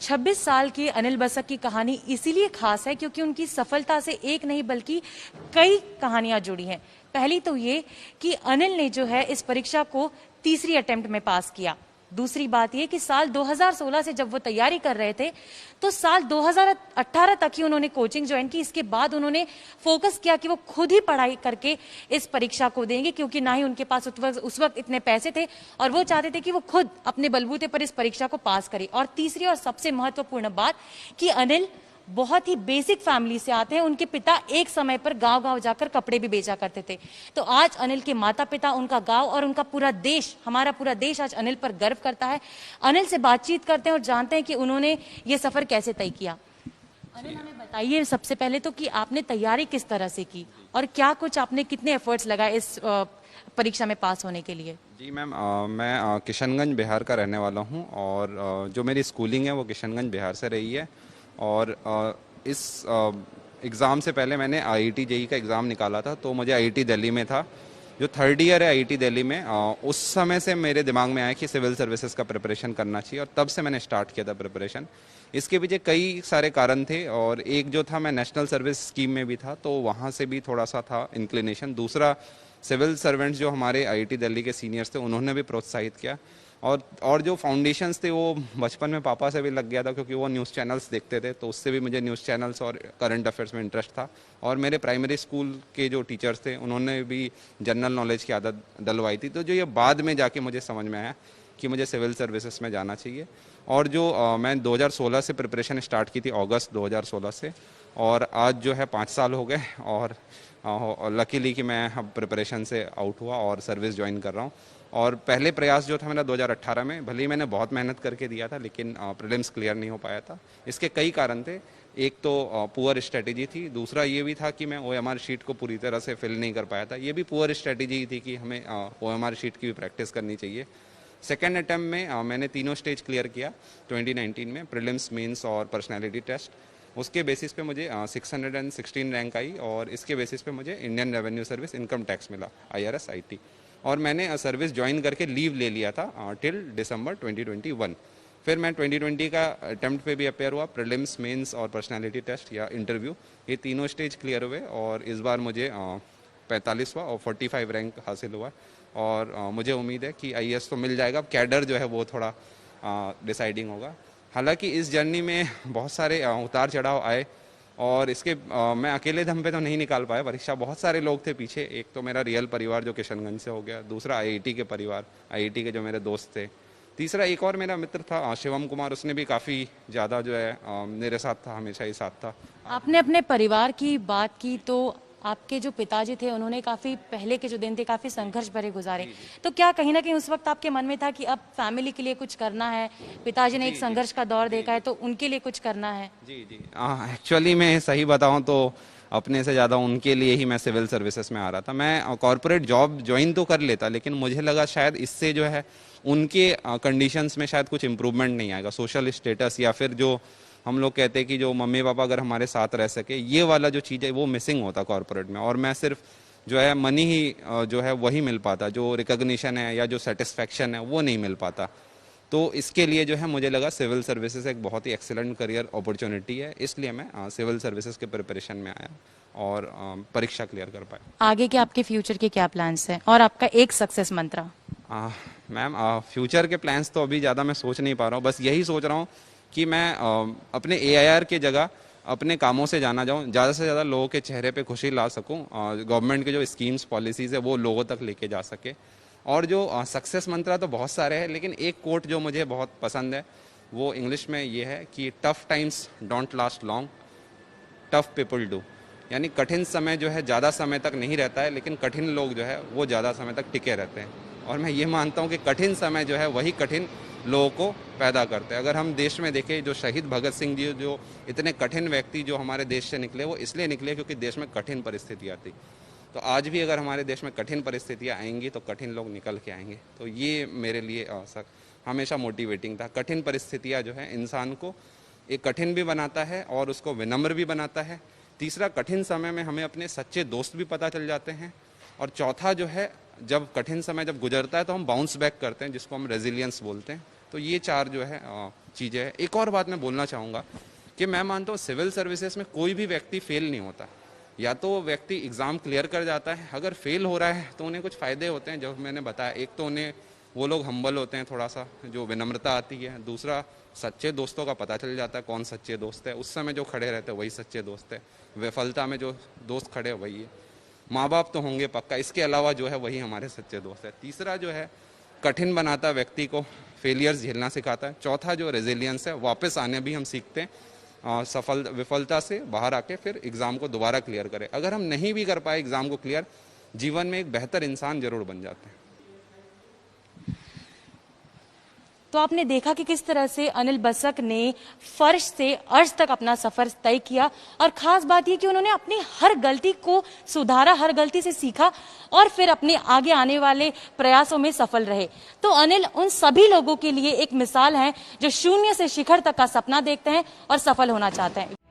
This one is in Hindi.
26 साल की अनिल बसक की कहानी इसीलिए खास है क्योंकि उनकी सफलता से एक नहीं बल्कि कई कहानियां जुड़ी हैं। पहली तो ये कि अनिल ने जो है इस परीक्षा को तीसरी अटेम्प्ट में पास किया। दूसरी बात यह कि साल 2016 से जब वो तैयारी कर रहे थे तो साल 2018 तक ही उन्होंने कोचिंग ज्वाइन की। इसके बाद उन्होंने फोकस किया कि वो खुद ही पढ़ाई करके इस परीक्षा को देंगे, क्योंकि ना ही उनके पास उस वक्त इतने पैसे थे और वो चाहते थे कि वो खुद अपने बलबूते पर इस परीक्षा को पास करें। और तीसरी और सबसे महत्वपूर्ण बात कि अनिल बहुत ही बेसिक फैमिली से आते हैं। उनके पिता एक समय पर गांव गांव जाकर कपड़े भी बेचा करते थे। तो आज अनिल के माता पिता, उनका गांव और उनका पूरा देश, हमारा पूरा देश आज अनिल पर गर्व करता है। अनिल से बातचीत करते हैं और जानते हैं कि उन्होंने ये सफर कैसे तय किया। अनिल, हमें बताइए सबसे पहले तो कि आपने तैयारी किस तरह से की और क्या कुछ आपने कितने एफर्ट्स लगाए इस परीक्षा में पास होने के लिए। जी मैम, मैं किशनगंज बिहार का रहने वाला हूँ और जो मेरी स्कूलिंग है वो किशनगंज बिहार से रही है। और इस एग्ज़ाम से पहले मैंने आईआईटी जेईई का एग्ज़ाम निकाला था, तो मुझे आईआईटी दिल्ली में था जो थर्ड ईयर है आईआईटी दिल्ली में। उस समय से मेरे दिमाग में आया कि सिविल सर्विसेज का प्रिपरेशन करना चाहिए और तब से मैंने स्टार्ट किया था प्रिपरेशन। इसके पीछे कई सारे कारण थे और एक जो था, मैं नेशनल सर्विस स्कीम में भी था तो वहाँ से भी थोड़ा सा था इंक्लिनेशन। दूसरा, सिविल सर्वेंट्स जो हमारे आईआईटी दिल्ली के सीनियर्स थे उन्होंने भी प्रोत्साहित किया। और जो फाउंडेशंस थे वो बचपन में पापा से भी लग गया था, क्योंकि वो न्यूज़ चैनल्स देखते थे तो उससे भी मुझे न्यूज़ चैनल्स और करंट अफेयर्स में इंटरेस्ट था। और मेरे प्राइमरी स्कूल के जो टीचर्स थे उन्होंने भी जनरल नॉलेज की आदत डलवाई थी। तो जो ये बाद में जाके मुझे समझ में आया कि मुझे सिविल सर्विसेज में जाना चाहिए। और जो मैं 2016 से प्रिपरेशन स्टार्ट की थी, अगस्त 2016 से, और आज जो है 5 साल हो गए और लकीली कि मैं अब प्रिपरेशन से आउट हुआ और सर्विस ज्वाइन कर रहा हूँ। और पहले प्रयास जो था मेरा 2018 में, भले ही मैंने बहुत मेहनत करके दिया था लेकिन प्रीलिम्स क्लियर नहीं हो पाया था। इसके कई कारण थे। एक तो पुअर स्ट्रेटेजी थी, दूसरा ये भी था कि मैं ओएमआर शीट को पूरी तरह से फिल नहीं कर पाया था। ये भी पुअर स्ट्रेटेजी थी कि हमें ओएमआर शीट की भी प्रैक्टिस करनी चाहिए। सेकेंड अटैम्प्ट में मैंने तीनों स्टेज क्लियर किया 2019 में, प्रीलिम्स, मेंस और पर्सनैलिटी टेस्ट। उसके बेसिस पे मुझे 616 रैंक आई और इसके बेसिस पे मुझे Indian revenue service income tax मिला, IRS IT। और मैंने सर्विस ज्वाइन करके लीव ले लिया था टिल दिसंबर 2021। फिर मैं 2020 का अटैम्प्ट पे भी अपेयर हुआ, प्रीलिम्स, मेंस और पर्सनैलिटी टेस्ट या इंटरव्यू, ये तीनों स्टेज क्लियर हुए और इस बार मुझे 45वां और 45 रैंक हासिल हुआ। और मुझे उम्मीद है कि IAS तो मिल जाएगा। अब कैडर जो है वो थोड़ा डिसाइडिंग होगा। हालांकि इस जर्नी में बहुत सारे उतार चढ़ाव आए और इसके मैं अकेले दम पे तो नहीं निकाल पाया परीक्षा। बहुत सारे लोग थे पीछे। एक तो मेरा रियल परिवार जो किशनगंज से हो गया, दूसरा IIT के परिवार, IIT के जो मेरे दोस्त थे, तीसरा एक और मेरा मित्र था शिवम कुमार, उसने भी काफ़ी ज़्यादा जो है मेरे साथ था, हमेशा ही साथ था। आपने अपने परिवार की बात की तो आपके जो पिताजी थे उन्होंने काफी पहले के जो दिन थे काफी संघर्ष भरे गुजारे। तो क्या कहीं ना कहीं उस वक्त आपके मन में था कि अब फैमिली के लिए कुछ करना है, पिताजी ने एक संघर्ष का दौर देखा है तो उनके लिए कुछ करना है। जी जी, एक्चुअली मैं सही बताऊं तो अपने से ज़्यादा उनके लिए ही मैं सिविल सर्विसेज में आ रहा था। मैं कॉर्पोरेट जॉब ज्वाइन तो कर लेता लेकिन मुझे लगा शायद इससे जो है उनके कंडीशंस में शायद कुछ इम्प्रूवमेंट नहीं आएगा, सोशल स्टेटस या फिर जो हम लोग कहते हैं कि जो मम्मी पापा अगर हमारे साथ रह सके, ये वाला जो चीज़ है वो मिसिंग होता कॉर्पोरेट में। और मैं सिर्फ जो है मनी ही जो है वही मिल पाता, जो रिकग्निशन है या जो सेटिस्फैक्शन है वो नहीं मिल पाता। तो इसके लिए जो है मुझे लगा सिविल सर्विसेज एक बहुत ही एक्सीलेंट करियर अपॉर्चुनिटी है, इसलिए मैं सिविल सर्विसेज के प्रिपरेशन में आया और परीक्षा क्लियर कर पाया। आगे के आपके फ्यूचर के क्या प्लान्स हैं और आपका एक सक्सेस मंत्र। मैम, फ्यूचर के प्लान्स तो अभी ज़्यादा मैं सोच नहीं पा रहा हूँ। बस यही सोच रहा हूँ कि मैं अपने AIR की जगह अपने कामों से जाना जाऊँ, ज़्यादा से ज़्यादा लोगों के चेहरे पे खुशी ला सकूँ, गवर्नमेंट के जो स्कीम्स पॉलिसीज़ है वो लोगों तक लेके जा सके। और जो सक्सेस मंत्र तो बहुत सारे हैं लेकिन एक कोट जो मुझे बहुत पसंद है वो इंग्लिश में ये है कि tough times don't last long, tough people do. यानी कठिन समय जो है ज़्यादा समय तक नहीं रहता है लेकिन कठिन लोग जो है वो ज़्यादा समय तक टिके रहते हैं। और मैं ये मानता हूँ कि कठिन समय जो है वही कठिन लोगों को पैदा करते हैं। अगर हम देश में देखें, जो शहीद भगत सिंह जी, जो इतने कठिन व्यक्ति जो हमारे देश से निकले, वो इसलिए निकले क्योंकि देश में कठिन परिस्थितियाँ थी। तो आज भी अगर हमारे देश में कठिन परिस्थितियाँ आएंगी तो कठिन लोग निकल के आएंगे। तो ये मेरे लिए हमेशा मोटिवेटिंग था। कठिन परिस्थितियाँ जो है इंसान को एक कठिन भी बनाता है और उसको विनम्र भी बनाता है। तीसरा, कठिन समय में हमें अपने सच्चे दोस्त भी पता चल जाते हैं। और चौथा जो है, जब कठिन समय जब गुजरता है तो हम बाउंस बैक करते हैं, जिसको हम रेजिलियंस बोलते हैं। तो ये 4 जो है चीज़ें हैं। एक और बात मैं बोलना चाहूँगा कि मैं मानता हूँ सिविल सर्विसेज में कोई भी व्यक्ति फेल नहीं होता। या तो वो व्यक्ति एग्ज़ाम क्लियर कर जाता है, अगर फेल हो रहा है तो उन्हें कुछ फ़ायदे होते हैं जो मैंने बताया। एक तो उन्हें वो लोग हम्बल होते हैं, थोड़ा सा जो विनम्रता आती है। दूसरा, सच्चे दोस्तों का पता चल जाता है कौन सच्चे दोस्त है। उस समय जो खड़े रहते हैं वही सच्चे दोस्त है। विफलता में जो दोस्त खड़े हैं वही है। माँ बाप तो होंगे पक्का, इसके अलावा जो है वही हमारे सच्चे दोस्त है। तीसरा जो है कठिन बनाता है व्यक्ति को, फेलियर्स झेलना सिखाता है। चौथा जो रेजिलियंस है, वापस आने भी हम सीखते हैं, विफलता से बाहर आके फिर एग्ज़ाम को दोबारा क्लियर करें। अगर हम नहीं भी कर पाए एग्ज़ाम को क्लियर, जीवन में एक बेहतर इंसान जरूर बन जाते हैं। तो आपने देखा कि किस तरह से अनिल बसक ने फर्श से अर्श तक अपना सफर तय किया, और खास बात यह कि उन्होंने अपनी हर गलती को सुधारा, हर गलती से सीखा और फिर अपने आगे आने वाले प्रयासों में सफल रहे। तो अनिल उन सभी लोगों के लिए एक मिसाल है जो शून्य से शिखर तक का सपना देखते हैं और सफल होना चाहते हैं।